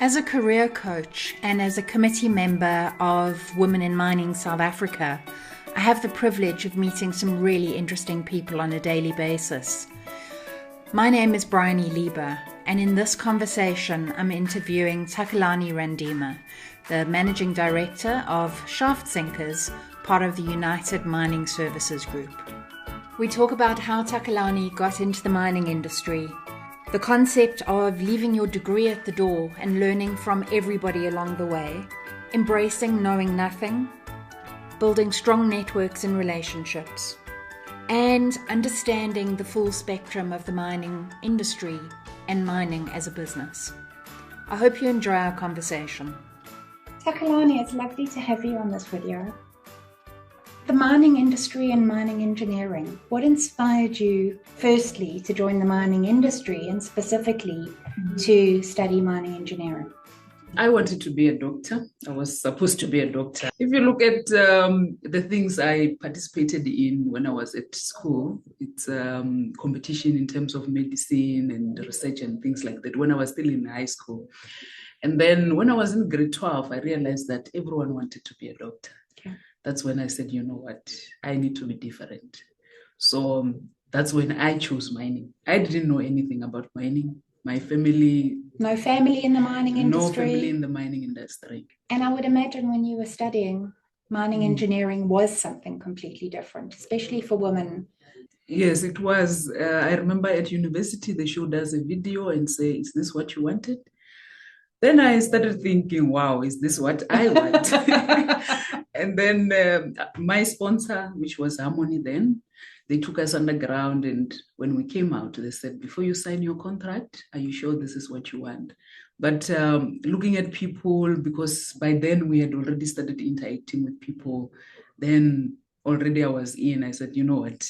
As a career coach and as a committee member of Women in Mining South Africa, I have the privilege of meeting some really interesting people on a daily basis. My name is Bryony Lieber, and in this conversation I'm interviewing Takalani Randima, the Managing Director of Shaft Sinkers, part of the United Mining Services Group. We talk about how Takalani got into the mining industry, the concept of leaving your degree at the door and learning from everybody along the way, embracing knowing nothing, building strong networks and relationships, and understanding the full spectrum of the mining industry and mining as a business. I hope you enjoy our conversation. Takalani, it's lovely to have you on this video. The mining industry and mining engineering, what inspired you firstly to join the mining industry and specifically to study mining engineering? I wanted to be a doctor. I was supposed to be a doctor. If you look at the things I participated in when I was at school, it's competition in terms of medicine and research and things like that when I was still in high school. And then when I was in grade 12, I realized that everyone wanted to be a doctor. Okay. That's when I said, you know what, I need to be different. So that's when I chose mining. I didn't know anything about mining. My family... No family in the mining industry? No family in the mining industry. And I would imagine when you were studying, mining engineering was something completely different, especially for women. Yes, it was. I remember at university, they showed us a video and say, is this what you wanted? Then I started thinking, wow, is this what I want? And then my sponsor, which was Harmony then, they took us underground, and when we came out, they said, before you sign your contract, are you sure this is what you want? But looking at people, because by then we had already started interacting with people, then already I was in, I said, you know what,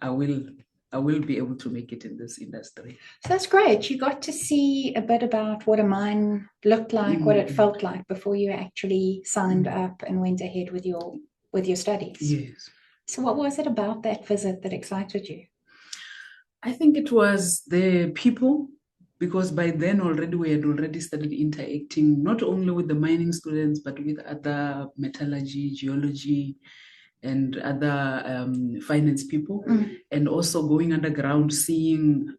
I will be able to make it in this industry. So that's great. You got to see a bit about what a mine looked like, what it felt like before you actually signed up and went ahead with your studies. Yes. So what was it about that visit that excited you? I think it was the people, because by then already we had already started interacting not only with the mining students, but with other metallurgy, geology, and other finance people, and also going underground, seeing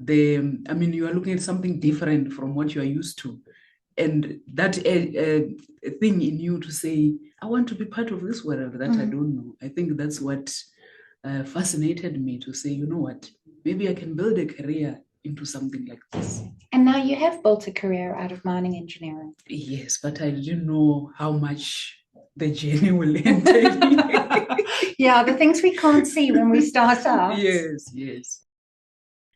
you are looking at something different from what you are used to. And that thing in you to say, I want to be part of this world that I don't know. I think that's what fascinated me to say, you know what, maybe I can build a career into something like this. And now you have built a career out of mining engineering. Yes, but I didn't know how much the journey will entail. Yeah, the things we can't see when we start out. Yes.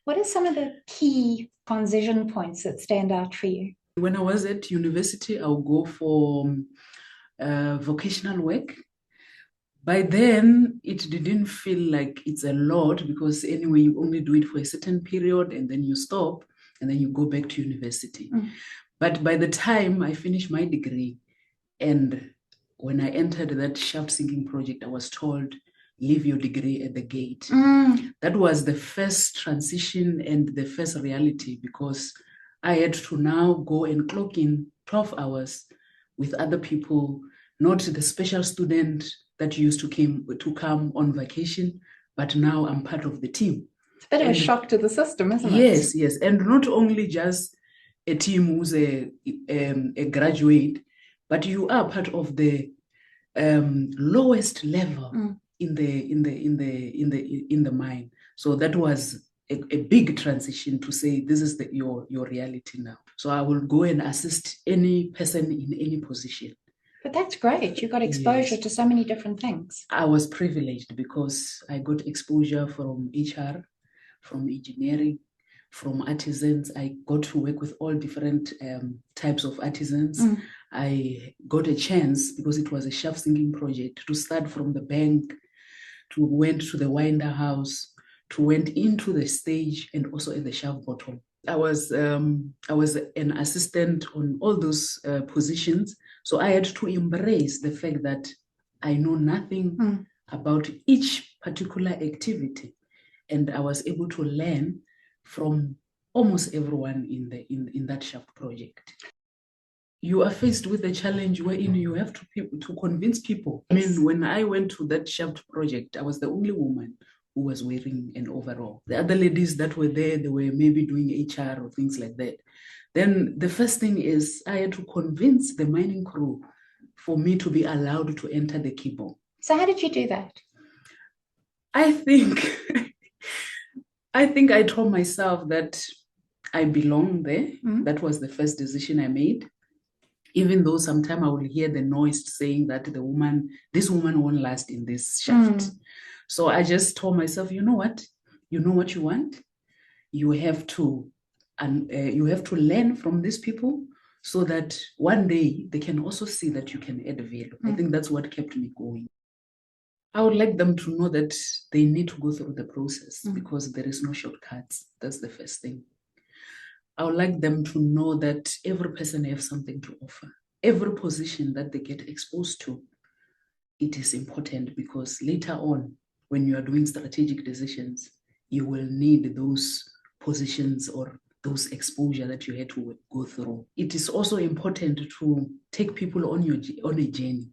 What are some of the key transition points that stand out for you? When I was at university, I would go for vocational work. By then, it didn't feel like it's a lot, because anyway, you only do it for a certain period and then you stop and then you go back to university. But by the time I finished my degree, and when I entered that shaft sinking project, I was told, leave your degree at the gate. That was the first transition and the first reality, because I had to now go and clock in 12 hours with other people, not the special student that used to come on vacation, but now I'm part of the team. It's a bit of a shock to the system, isn't it? Yes. And not only just a team who's a graduate, but you are part of the lowest level in the mine. So that was a big transition to say, this is your reality now. So I will go and assist any person in any position. But that's great. You got exposure to so many different things. I was privileged because I got exposure from HR, from engineering, from artisans. I got to work with all different types of artisans. I got a chance, because it was a shaft sinking project, to start from the bank, to went to the winder house, to went into the stage, and also at the shaft bottom. I was an assistant on all those positions. So I had to embrace the fact that I know nothing about each particular activity. And I was able to learn from almost everyone in that shaft project. you are faced with a challenge wherein you have to convince people. I mean, when I went to that shaft project, I was the only woman who was wearing an overall. The other ladies that were there, they were maybe doing HR or things like that. Then the first thing is I had to convince the mining crew for me to be allowed to enter the Kibo. So how did you do that? I think I told myself that I belong there. Mm-hmm. That was the first decision I made. Even though sometimes I will hear the noise saying that this woman won't last in this shaft. Mm. So I just told myself, you know what you want. You have to learn from these people so that one day they can also see that you can add value. I think that's what kept me going. I would like them to know that they need to go through the process because there is no shortcuts. That's the first thing. I would like them to know that every person has something to offer. Every position that they get exposed to, it is important because later on, when you are doing strategic decisions, you will need those positions or those exposure that you had to go through. It is also important to take people on a journey.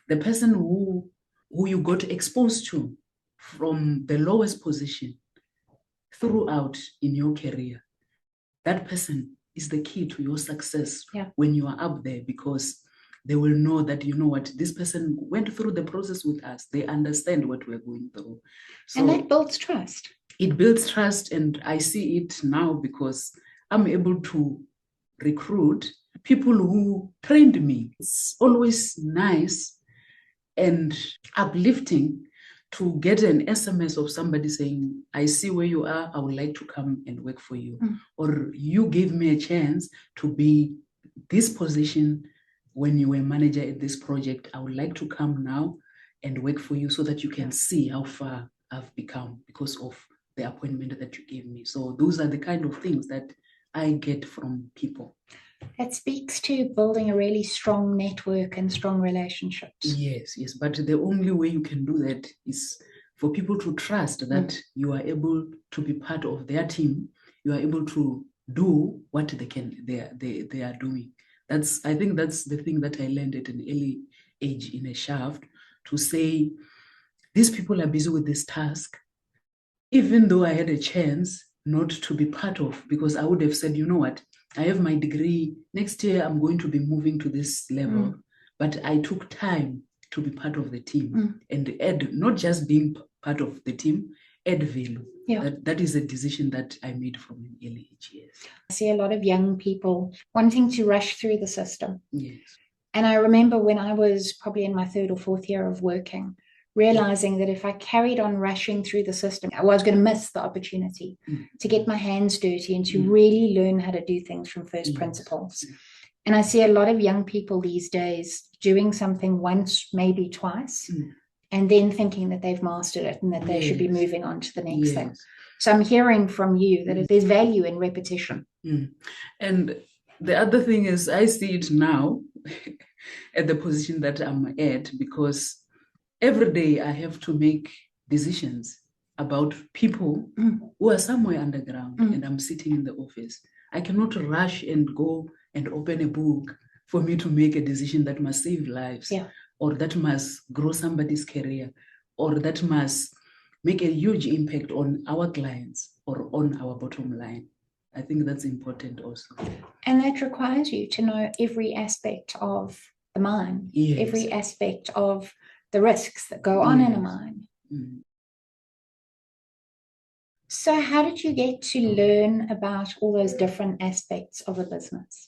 The person who you got exposed to from the lowest position throughout in your career, that person is the key to your success when you are up there, because they will know that, you know what, this person went through the process with us. They understand what we're going through. So, and that builds trust. It builds trust, and I see it now because I'm able to recruit people who trained me. It's always nice and uplifting to get an SMS of somebody saying, I see where you are, I would like to come and work for you. Or you gave me a chance to be this position when you were manager at this project. I would like to come now and work for you so that you can see how far I've become because of the appointment that you gave me. So those are the kind of things that I get from people. That speaks to building a really strong network and strong relationships. Yes. But the only way you can do that is for people to trust that you are able to be part of their team. You are able to do what they are doing. I think that's the thing that I learned at an early age in a shaft, to say, these people are busy with this task. Even though I had a chance not to be part of, because I would have said, you know what, I have my degree. Next year, I'm going to be moving to this level. But I took time to be part of the team and add, not just being part of the team, add value. Yeah. That is a decision that I made from an early age. Yes. I see a lot of young people wanting to rush through the system. Yes. And I remember when I was probably in my 3rd or 4th year of working, realizing that if I carried on rushing through the system, I was going to miss the opportunity to get my hands dirty and to really learn how to do things from first principles. And I see a lot of young people these days doing something once, maybe twice, and then thinking that they've mastered it and that they should be moving on to the next thing. So I'm hearing from you that there's value in repetition. And the other thing is, I see it now at the position that I'm at, because every day I have to make decisions about people who are somewhere underground, and I'm sitting in the office. I cannot rush and go and open a book for me to make a decision that must save lives, or that must grow somebody's career, or that must make a huge impact on our clients or on our bottom line. I think that's important also. And that requires you to know every aspect of the mine, every aspect of the risks that go on in a mine. So how did you get to learn about all those different aspects of a business?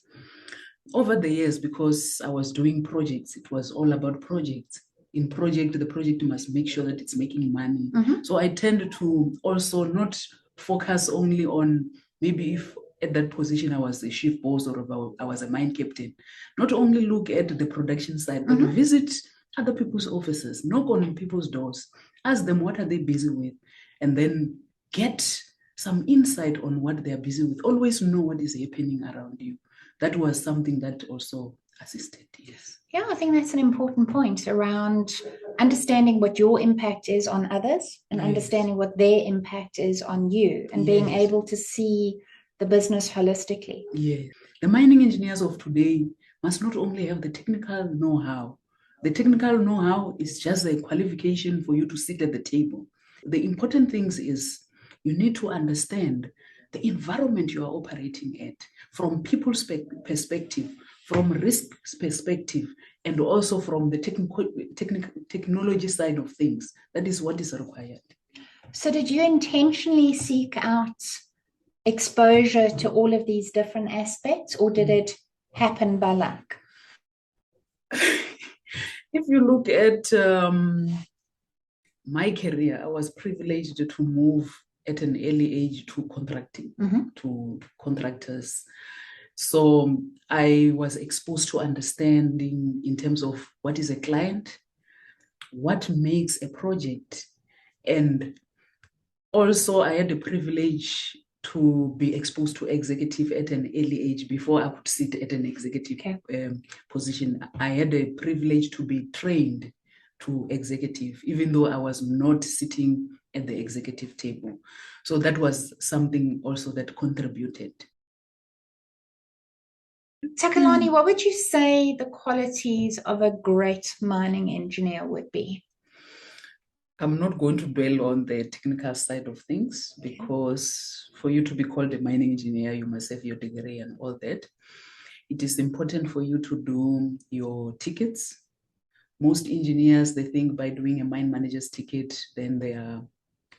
Over the years, because I was doing projects, it was all about projects. In project, the project must make sure that it's making money. So I tend to also not focus only on, maybe if at that position I was a shift boss or I was a mine captain, not only look at the production side, but visit other people's offices, knock on people's doors, ask them what are they busy with, and then get some insight on what they're busy with. Always know what is happening around you. That was something that also assisted. Yes. Yeah, I think that's an important point around understanding what your impact is on others and understanding what their impact is on you, and being able to see the business holistically. Yes. The mining engineers of today must not only have the technical know-how. The technical know-how is just a qualification for you to sit at the table. The important things is you need to understand the environment you are operating at from people's perspective, from risk perspective, and also from the technology side of things. That is what is required. So did you intentionally seek out exposure to all of these different aspects, or did it happen by luck? If you look at my career, I was privileged to move at an early age to contracting, to contractors. So I was exposed to understanding in terms of what is a client, what makes a project, and also I had the privilege to be exposed to executive at an early age before I could sit at an executive position. I had the privilege to be trained to executive, even though I was not sitting at the executive table. So that was something also that contributed. Takalani, what would you say the qualities of a great mining engineer would be? I'm not going to dwell on the technical side of things, because for you to be called a mining engineer, you must have your degree and all that. It is important for you to do your tickets. Most engineers, they think by doing a mine manager's ticket, then they are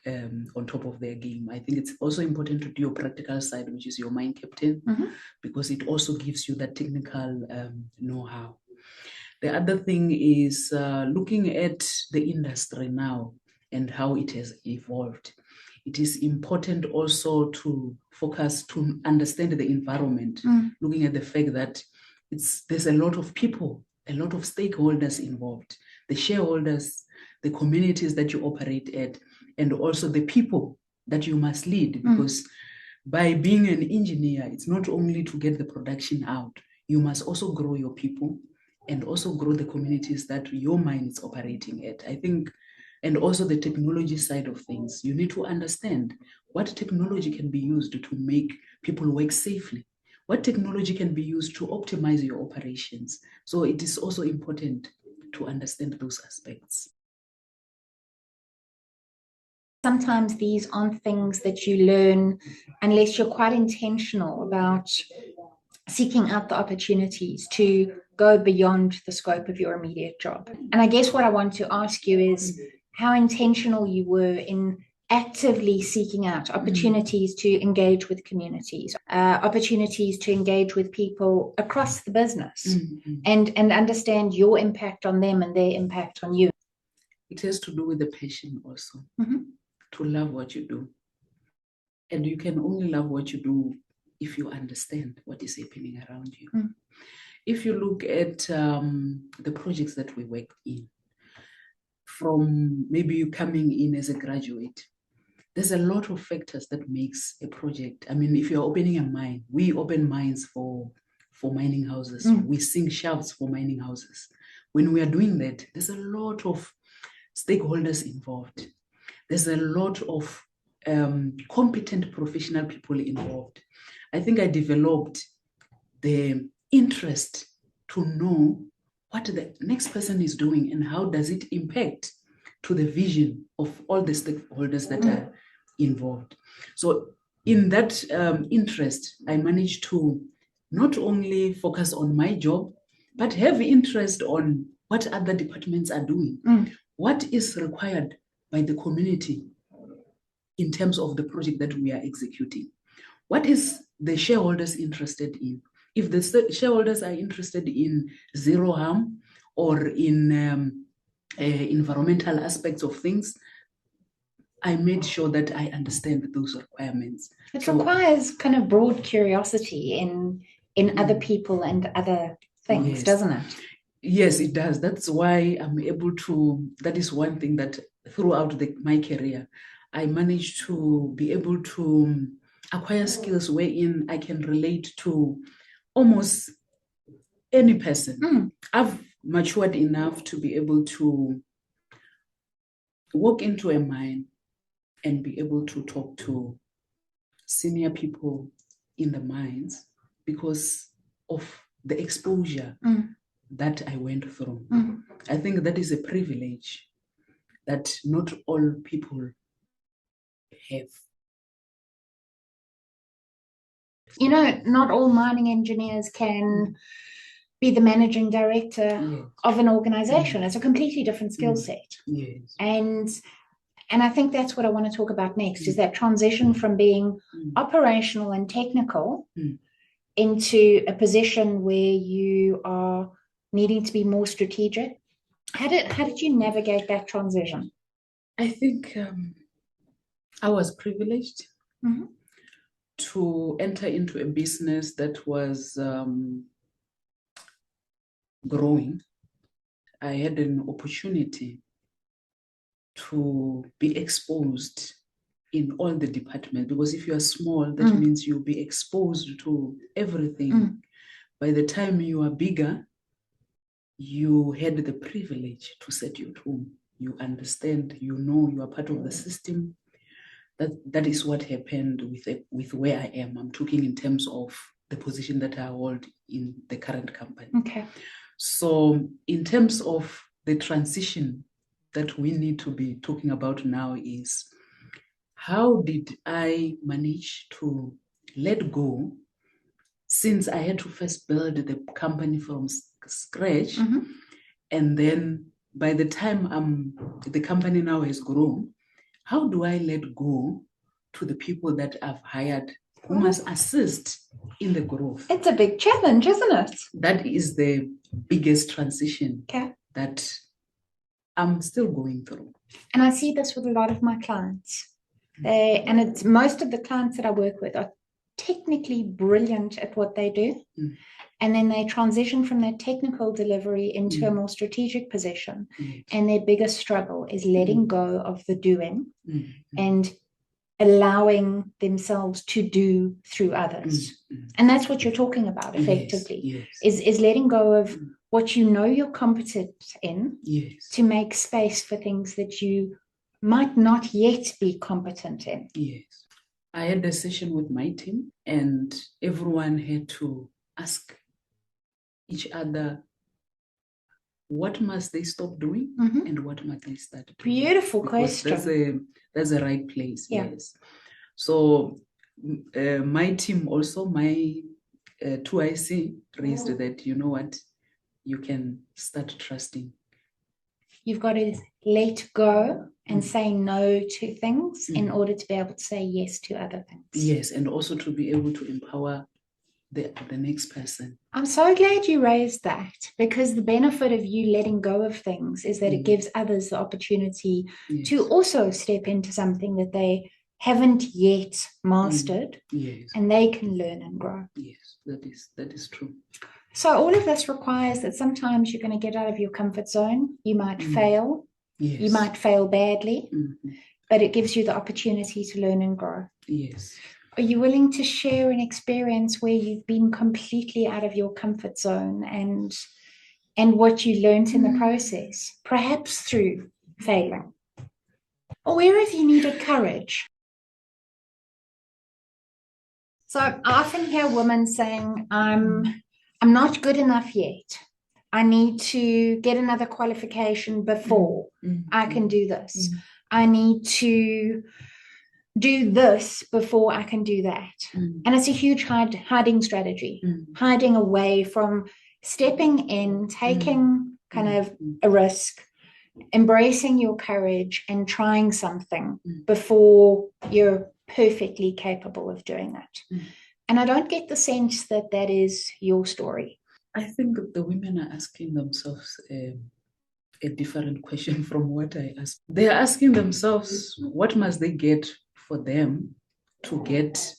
on top of their game. I think it's also important to do your practical side, which is your mine captain, because it also gives you that technical know-how. The other thing is looking at the industry now and how it has evolved. It is important also to focus, to understand the environment, looking at the fact that there's a lot of people, a lot of stakeholders involved, the shareholders, the communities that you operate at, and also the people that you must lead, because by being an engineer, it's not only to get the production out, you must also grow your people and also grow the communities that your mine is operating at. I think, and also the technology side of things, you need to understand what technology can be used to make people work safely, what technology can be used to optimize your operations. So it is also important to understand those aspects. Sometimes these aren't things that you learn unless you're quite intentional about seeking out the opportunities to go beyond the scope of your immediate job. And I guess what I want to ask you is how intentional you were in actively seeking out opportunities to engage with communities, opportunities to engage with people across the business, and understand your impact on them and their impact on you. It has to do with the passion also, to love what you do. And you can only love what you do if you understand what is happening around you. If you look at the projects that we work in, from maybe you coming in as a graduate, there's a lot of factors that makes a project. I mean, if you're opening a mine, we open mines for mining houses. We sink shafts for mining houses. When we are doing that, there's a lot of stakeholders involved. There's a lot of competent professional people involved. I think I developed the interest to know what the next person is doing and how does it impact to the vision of all the stakeholders that are involved. So in that interest, I managed to not only focus on my job, but have interest on what other departments are doing. What is required by the community in terms of the project that we are executing? What is the shareholders interested in? If the shareholders are interested in zero harm or in environmental aspects of things, I made sure that I understand those requirements. It requires kind of broad curiosity in other people and other things, doesn't it? Yes, it does. That's why I'm able to, that is one thing that throughout my career, I managed to be able to acquire skills wherein I can relate to almost any person. I've matured enough to be able to walk into a mine and be able to talk to senior people in the mines because of the exposure that I went through. I think that is a privilege that not all people have. You know, not all mining engineers can be the managing director of an organization. It's a completely different skill set. Yes. And I think that's what I want to talk about next, is that transition from being operational and technical into a position where you are needing to be more strategic. How did you navigate that transition? I think I was privileged to enter into a business that was growing. I had an opportunity to be exposed in all the departments, because if you are small, that means you'll be exposed to everything. By the time you are bigger, you had the privilege to set your tone. You understand, you know, you are part of the system. That is what happened with where I am. I'm talking in terms of the position that I hold in the current company. Okay. So in terms of the transition that we need to be talking about now is, how did I manage to let go, since I had to first build the company from scratch, and then by the time the company now has grown, how do I let go to the people that I've hired who must assist in the growth? It's a big challenge, isn't it? That is the biggest transition that I'm still going through. And I see this with a lot of my clients. It's most of the clients that I work with are technically brilliant at what they do. And then they transition from that technical delivery into a more strategic position. And their biggest struggle is letting go of the doing and allowing themselves to do through others. And that's what you're talking about effectively, is letting go of what you know you're competent in to make space for things that you might not yet be competent in. Yes. I had a session with my team, and everyone had to ask each other, what must they stop doing and what must they start doing? Beautiful question. That's the right place. Yes. So my team also, my 2IC raised that, you know what, you can start trusting. You've got to let go and say no to things in order to be able to say yes to other things. Yes, and also to be able to empower the next person. I'm so glad you raised that, because the benefit of you letting go of things is that it gives others the opportunity to also step into something that they haven't yet mastered, and they can learn and grow. Yes, that is true. So all of this requires that sometimes you're going to get out of your comfort zone. You might fail. You might fail badly, but it gives you the opportunity to learn and grow. Yes. Are you willing to share an experience where you've been completely out of your comfort zone and what you learned in the process, perhaps through failing? Or where have you needed courage? So I often hear women saying, I'm not good enough yet. I need to get another qualification before I can do this. I need to do this before I can do that. And it's a huge hiding strategy, hiding away from stepping in, taking kind of a risk, embracing your courage and trying something before you're perfectly capable of doing that. And I don't get the sense that that is your story. I think the women are asking themselves a different question from what I asked. They are asking themselves, what must they get for them to get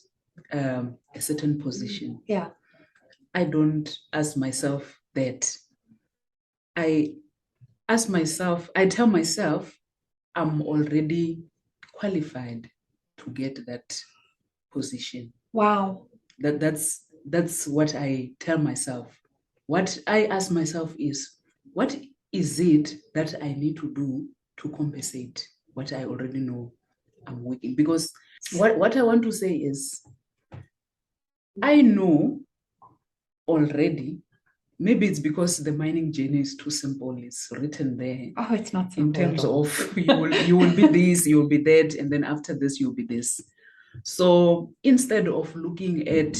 a certain position? Yeah. I don't ask myself that. I tell myself, I'm already qualified to get that position. Wow. That's what I tell myself. What I ask myself is, what is it that I need to do to compensate what I already know I'm working? Because what I want to say is, I know already maybe it's because the mining journey is too simple. It's written there. Oh, it's not simple in terms of you will be this, you will be that, and then after this you'll be this. So instead of looking at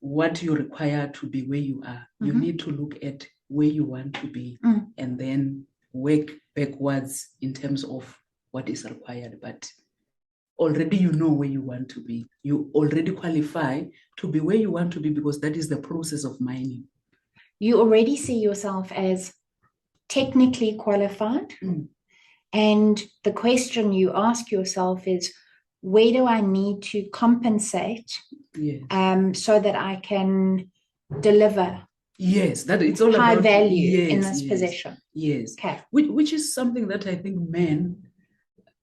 what you require to be where you are, you need to look at where you want to be, and then work backwards in terms of what is required. But already you know where you want to be. You already qualify to be where you want to be, because that is the process of mining. You already see yourself as technically qualified. And the question you ask yourself is, where do I need to compensate so that I can deliver that it's all high about value in this position? Okay. Which is something that I think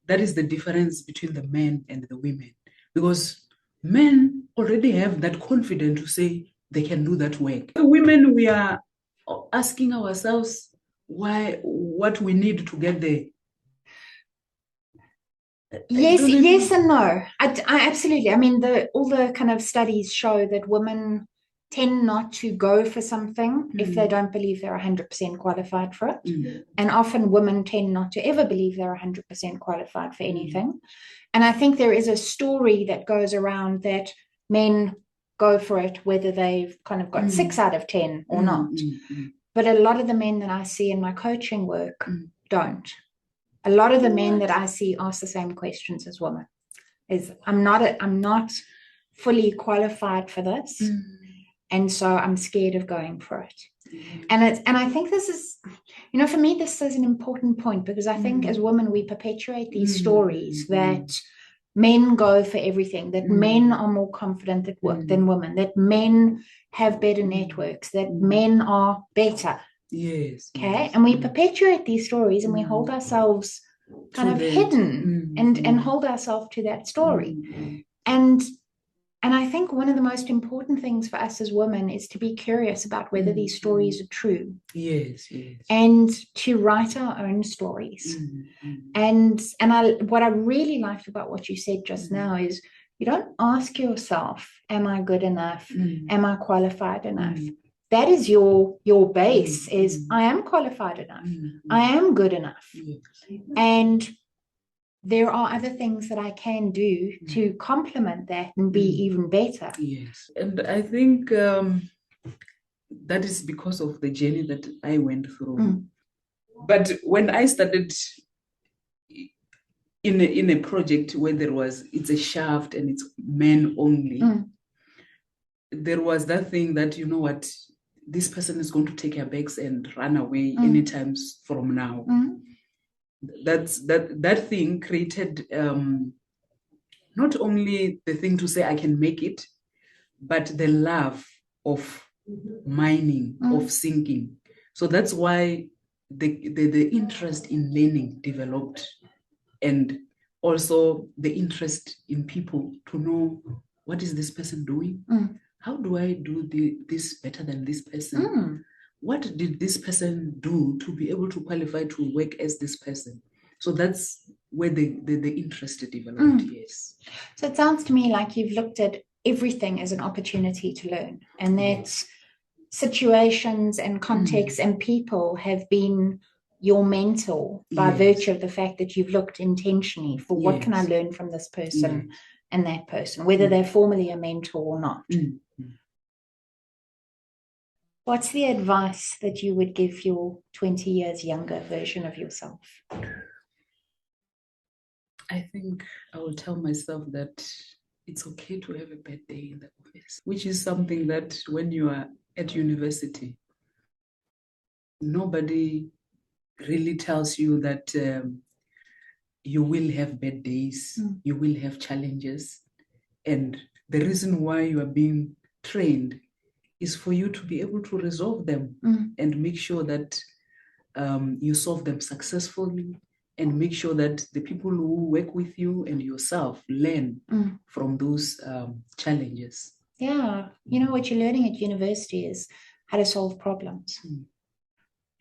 that is the difference between the men and the women, because men already have that confidence to say they can do that work. The women, we are asking ourselves what we need to get there. Yes and no. I absolutely. I mean, all the kind of studies show that women tend not to go for something if they don't believe they're 100% qualified for it. And often women tend not to ever believe they're 100% qualified for anything. And I think there is a story that goes around that men go for it whether they've kind of got 6 out of 10 or not. But a lot of the men that I see in my coaching work don't. A lot of the men that I see ask the same questions as women. I'm not fully qualified for this, and so I'm scared of going for it. And I think this is, for me, this is an important point, because I think as women we perpetuate these stories that men go for everything, that men are more confident at work than women, that men have better networks, that men are better. Okay. And we perpetuate these stories and we hold ourselves kind of hidden and hold ourselves to that story. And I think one of the most important things for us as women is to be curious about whether these stories are true. And to write our own stories. And what I really liked about what you said just now is, you don't ask yourself, am I good enough? Am I qualified enough? That is your base, is I am qualified enough. I am good enough. And there are other things that I can do to complement that and be even better. And I think that is because of the journey that I went through. But when I started in a project where it's a shaft and it's men only, there was that thing that, you know what, this person is going to take her bags and run away anytime from now. That thing created not only the thing to say I can make it, but the love of mining, of sinking. So that's why the interest in learning developed, and also the interest in people to know, what is this person doing? How do I do this better than this person? What did this person do to be able to qualify to work as this person? So that's where the interest developed. So it sounds to me like you've looked at everything as an opportunity to learn, and that situations and contexts and people have been your mentor by virtue of the fact that you've looked intentionally for what can I learn from this person and that person, whether they're formally a mentor or not. What's the advice that you would give your 20 years younger version of yourself? I think I will tell myself that it's okay to have a bad day in the office, which is something that when you are at university, nobody really tells you that you will have bad days, you will have challenges. And the reason why you are being trained is for you to be able to resolve them and make sure that you solve them successfully, and make sure that the people who work with you and yourself learn from those challenges. Yeah, what you're learning at university is how to solve problems.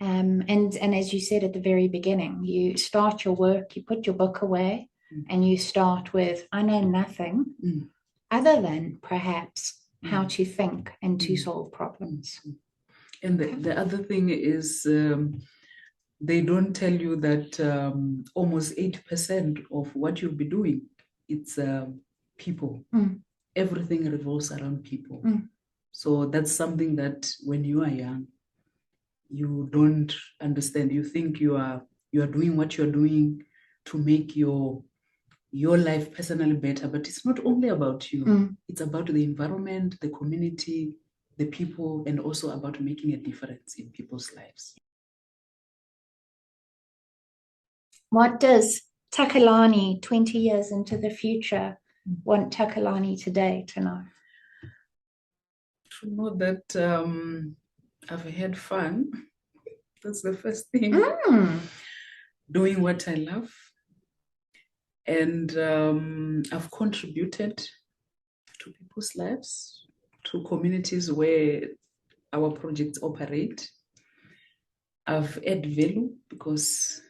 And as you said at the very beginning, you start your work, you put your book away, and you start with, I know nothing other than perhaps how to think and to solve problems. And the other thing is they don't tell you that almost 80% of what you'll be doing, it's people. Everything revolves around people. So that's something that when you are young, you don't understand. You think you are doing what you're doing to make your life personally better, but it's not only about you. It's about the environment, the community, the people, and also about making a difference in people's lives. What does Takalani 20 years into the future want Takalani today to know? To know that I've had fun. That's the first thing. Doing what I love. And I've contributed to people's lives, to communities where our projects operate. I've added value because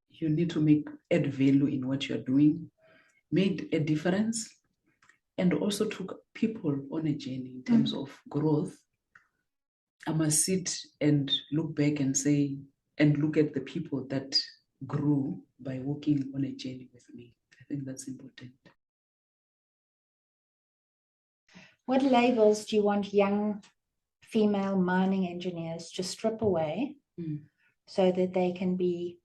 you need to add value in what you're doing, made a difference, and also took people on a journey in terms of growth. I must sit and look back and say, and look at the people that grew by walking on a journey with me. I think that's important. What labels do you want young female mining engineers to strip away so that they can be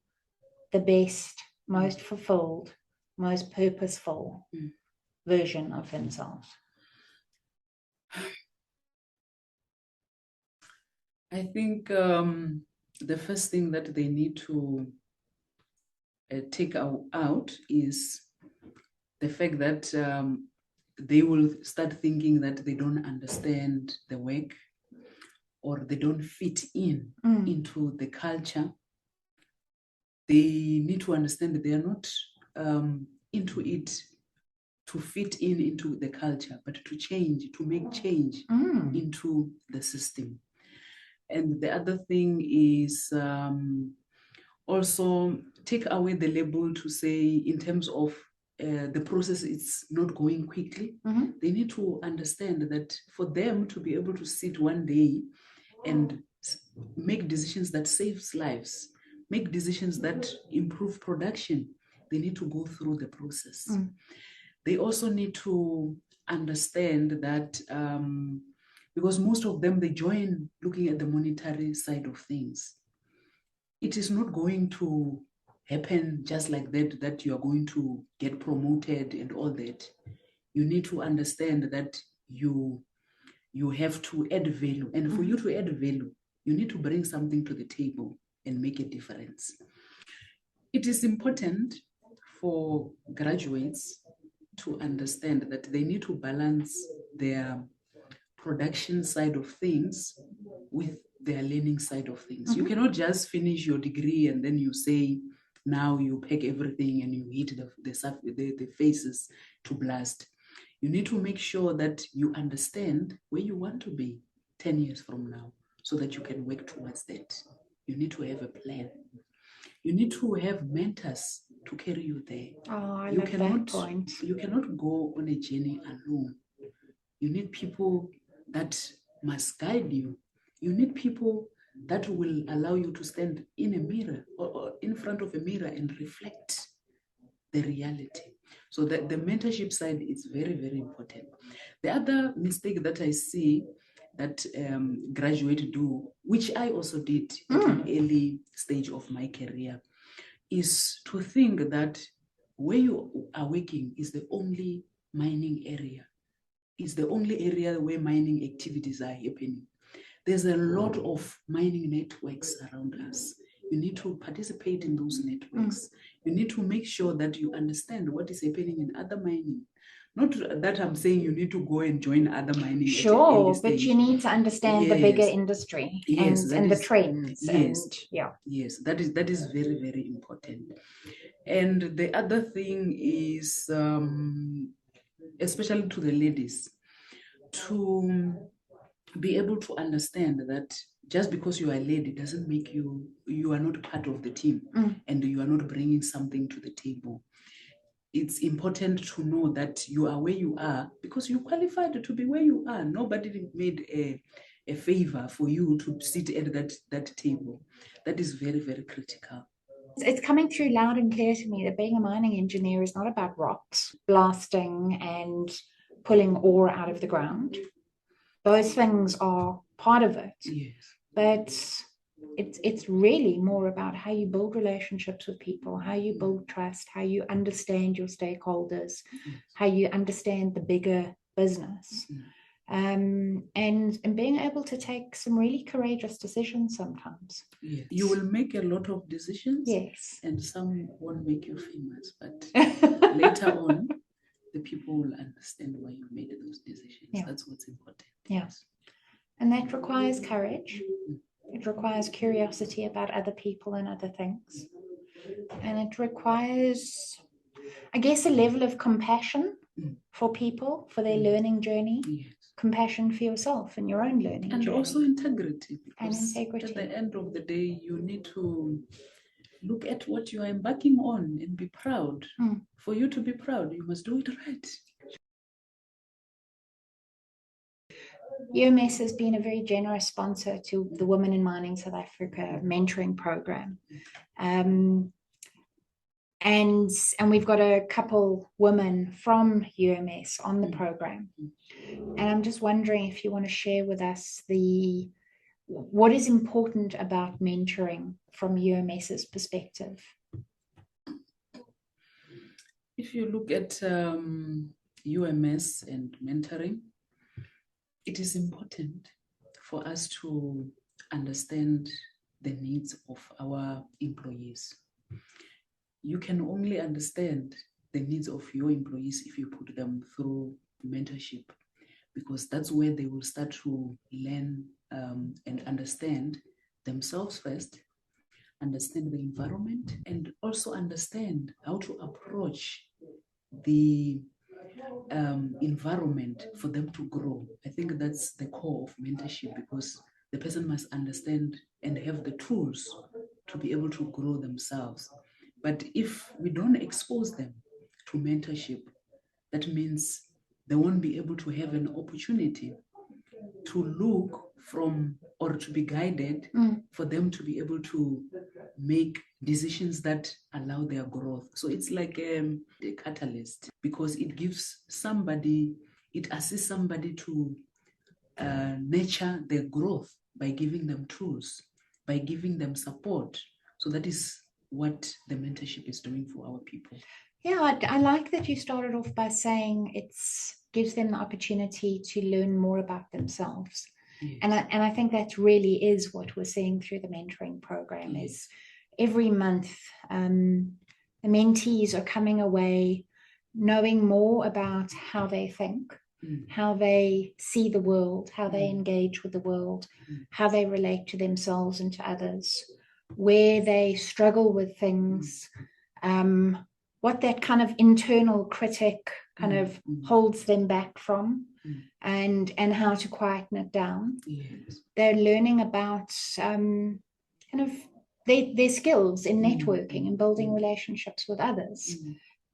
the best, most fulfilled, most purposeful version of themselves? I think the first thing that they need to take out is the fact that they will start thinking that they don't understand the work or they don't fit in into the culture. They need to understand that they are not into it to fit into the culture, but to make change into the system. And the other thing is also take away the label to say in terms of the process, it's not going quickly. They need to understand that for them to be able to sit one day and make decisions that saves lives, make decisions that improve production, they need to go through the process. They also need to understand that because most of them, they join looking at the monetary side of things. It is not going to happen just like that you are going to get promoted and all that. You need to understand that you have to add value. And for you to add value, you need to bring something to the table and make a difference. It is important for graduates to understand that they need to balance their production side of things with their learning side of things. You cannot just finish your degree and then you say, now you pack everything and you hit the faces to blast. You need to make sure that you understand where you want to be 10 years from now so that you can work towards that. You need to have a plan. You need to have mentors to carry you there. I love that point. You cannot go on a journey alone. You need people that must guide you. You need people that will allow you to stand in a mirror or in front of a mirror and reflect the reality. So that the mentorship side is very, very important. The other mistake that I see that graduates do, which I also did at an early stage of my career, is to think that where you are working is the only mining area, is the only area where mining activities are happening. There's a lot of mining networks around us. You need to participate in those networks. You need to make sure that you understand what is happening in other mining. Not that I'm saying you need to go and join other mining. Sure, but you need to understand the bigger industry and the trends. Yes, that is very, very important. And the other thing is, especially to the ladies, to be able to understand that just because you are a lady doesn't make you are not part of the team and you are not bringing something to the table. It's important to know that you are where you are because you qualified to be where you are. Nobody made a favor for you to sit at that table. That is very, very critical. It's coming through loud and clear to me that being a mining engineer is not about rocks, blasting and pulling ore out of the ground. Those things are part of it. Yes. But it's really more about how you build relationships with people, how you build trust, how you understand your stakeholders, how you understand the bigger business. And being able to take some really courageous decisions sometimes. Yes. You will make a lot of decisions, yes, and some won't make you famous, but later on, the people will understand why you made those decisions. Yeah. That's what's important. Yes. And that requires courage. It requires curiosity about other people and other things. And it requires, I guess, a level of compassion for people, for their learning journey. Yes. Compassion for yourself and your own learning and journey. Also integrity. Because and integrity. At the end of the day, you need to look at what you are embarking on and be proud. For you to be proud, you must do it right. UMS has been a very generous sponsor to the Women in Mining South Africa mentoring program. And we've got a couple women from UMS on the program. And I'm just wondering if you want to share with us what is important about mentoring from UMS's perspective. If you look at UMS and mentoring, it is important for us to understand the needs of our employees. You can only understand the needs of your employees if you put them through mentorship, because that's where they will start to learn and understand themselves first, understand the environment, and also understand how to approach the environment for them to grow. I think that's the core of mentorship, because the person must understand and have the tools to be able to grow themselves. But if we don't expose them to mentorship, that means they won't be able to have an opportunity to look from or to be guided for them to be able to make decisions that allow their growth. So it's like a catalyst, because it gives somebody, it assists somebody to nurture their growth by giving them tools, by giving them support. So that is what the mentorship is doing for our people. Yeah, I like that you started off by saying it gives them the opportunity to learn more about themselves. Yes. And I think that really is what we're seeing through the mentoring program. Yes. Is every month the mentees are coming away knowing more about how they think, how they see the world, how they engage with the world, how they relate to themselves and to others, where they struggle with things, what that kind of internal critic kind of holds them back from, and how to quieten it down. Yes. They're learning about kind of their skills in networking and building relationships with others.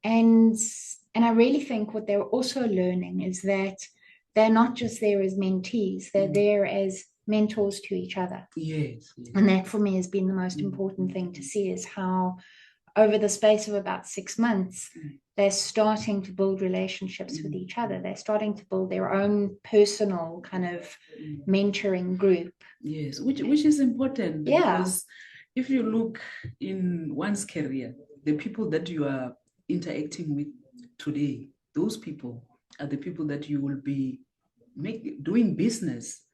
And I really think what they're also learning is that they're not just there as mentees, they're there as mentors to each other. Yes. And that for me has been the most important thing to see, is how over the space of about 6 months, they're starting to build relationships with each other. They're starting to build their own personal kind of mentoring group. Yes, which is important. Yeah. Because if you look in one's career, the people that you are interacting with today, those people are the people that you will be doing business,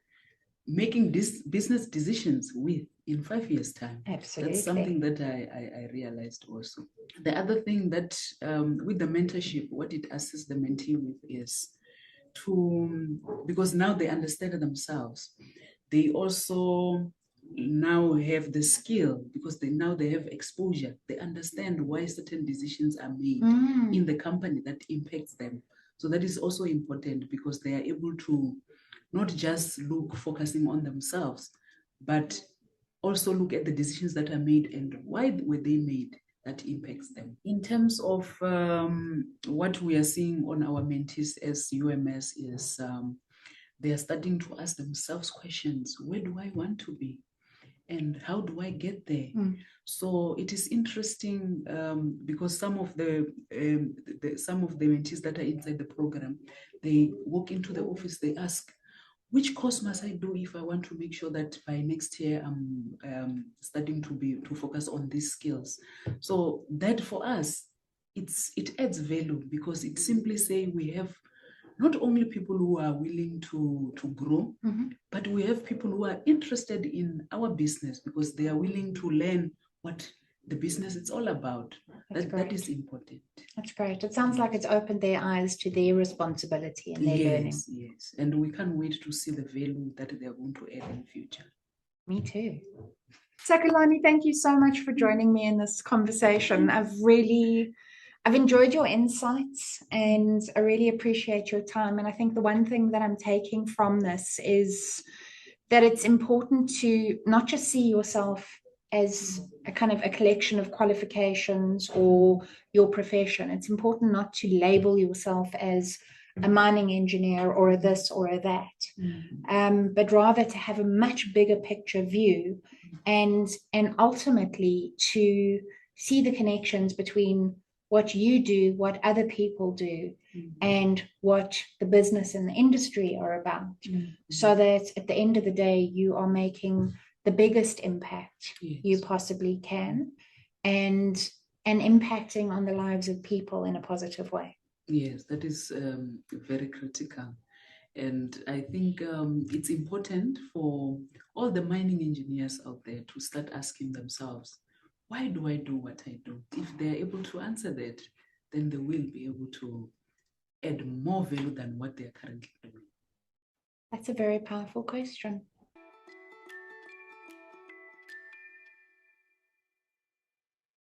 making business decisions with in 5 years' time. Absolutely. That's something that I realized also. The other thing that with the mentorship, what it assists the mentee with is because now they understand themselves, they also now have the skill, because they have exposure. They understand why certain decisions are made in the company that impacts them. So that is also important, because they are able to not just focusing on themselves, but also look at the decisions that are made and why were they made that impacts them. In terms of what we are seeing on our mentees as UMS is they are starting to ask themselves questions. Where do I want to be? And how do I get there? So it is interesting because some of the mentees that are inside the program, they walk into the office, they ask, which course must I do if I want to make sure that by next year I'm starting to focus on these skills? So that for us, it adds value, because it simply say we have not only people who are willing to grow, but we have people who are interested in our business because they are willing to learn what the business is all about. That is important. That's great. It sounds like it's opened their eyes to their responsibility and their learning. Yes. And we can't wait to see the value that they are going to add in the future. Me too. Takalani, thank you so much for joining me in this conversation. I've enjoyed your insights and I really appreciate your time. And I think the one thing that I'm taking from this is that it's important to not just see yourself as a kind of a collection of qualifications or your profession. It's important not to label yourself as a mining engineer or a this or a that, but rather to have a much bigger picture view and ultimately to see the connections between what you do, what other people do, and what the business and the industry are about, so that at the end of the day, you are making the biggest impact you possibly can, and impacting on the lives of people in a positive way. Yes, that is very critical. And I think it's important for all the mining engineers out there to start asking themselves, why do I do what I do? If they're able to answer that, then they will be able to add more value than what they're currently doing. That's a very powerful question.